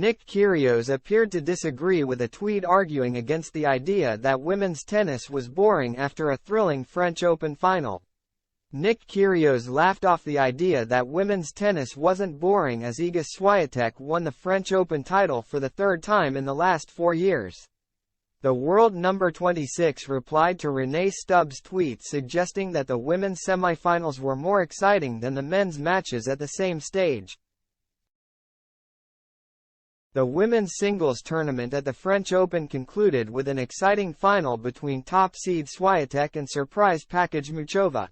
Nick Kyrgios appeared to disagree with a tweet arguing against the idea that women's tennis was boring after a thrilling French Open final. Nick Kyrgios laughed off the idea that women's tennis wasn't boring as Iga Swiatek won the French Open title for the third time in the last 4 years. The world number 26 replied to Renee Stubbs' tweet suggesting that the women's semifinals were more exciting than the men's matches at the same stage. The women's singles tournament at the French Open concluded with an exciting final between top seed Swiatek and surprise package Muchova.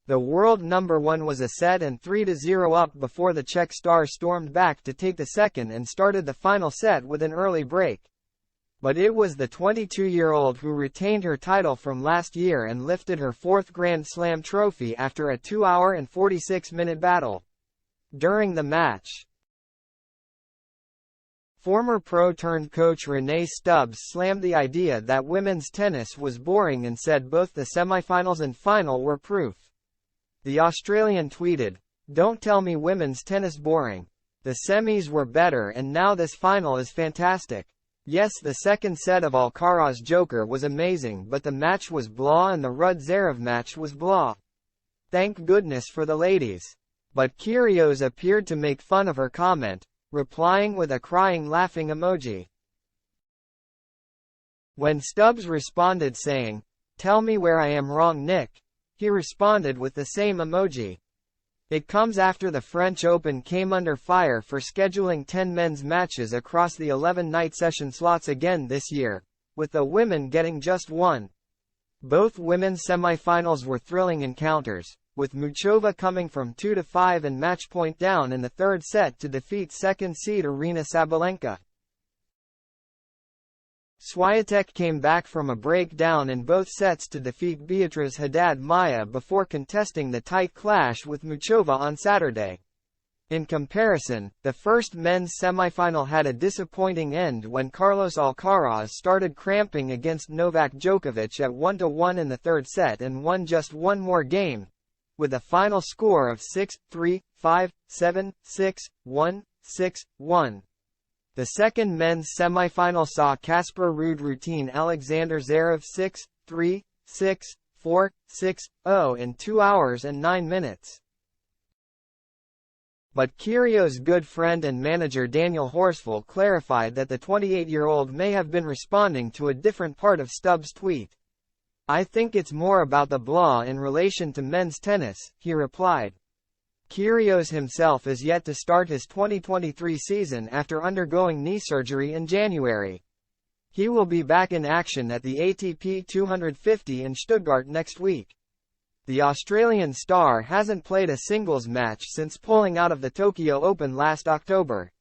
The world number 1 was a set and 3-0 up before the Czech star stormed back to take the second and started the final set with an early break. But it was the 22-year-old who retained her title from last year and lifted her 4th Grand Slam trophy after a 2-hour and 46-minute battle. During the match, former pro-turned-coach Renee Stubbs slammed the idea that women's tennis was boring and said both the semifinals and final were proof. The Australian tweeted, "Don't tell me women's tennis boring. The semis were better and now this final is fantastic. Yes, the second set of Alcaraz Joker was amazing but the match was blah and the Rud Zverev match was blah. Thank goodness for the ladies." But Kyrgios appeared to make fun of her comment, replying with a crying laughing emoji. When Stubbs responded saying, "Tell me where I am wrong, Nick," he responded with the same emoji. It comes after the French Open came under fire for scheduling 10 men's matches across the 11-night session slots again this year, with the women getting just one. Both women's semifinals were thrilling encounters, with Muchova coming from 2-5 and match point down in the third set to defeat second seed Aryna Sabalenka. Swiatek came back from a breakdown in both sets to defeat Beatriz Haddad Maia before contesting the tight clash with Muchova on Saturday. In comparison, the first men's semifinal had a disappointing end when Carlos Alcaraz started cramping against Novak Djokovic at 1-1 in the third set and won just one more game, with a final score of 6-3, 5-7, 6-1, 6-1. The second men's semifinal saw Casper Ruud routine Alexander Zverev 6-3, 6-4, 6-0 in 2 hours and 9 minutes. But Kyrgios' good friend and manager Daniel Horsfall clarified that the 28-year-old may have been responding to a different part of Stubbs' tweet. "I think it's more about the blah in relation to men's tennis," he replied. Kyrgios himself is yet to start his 2023 season after undergoing knee surgery in January. He will be back in action at the ATP 250 in Stuttgart next week. The Australian star hasn't played a singles match since pulling out of the Tokyo Open last October.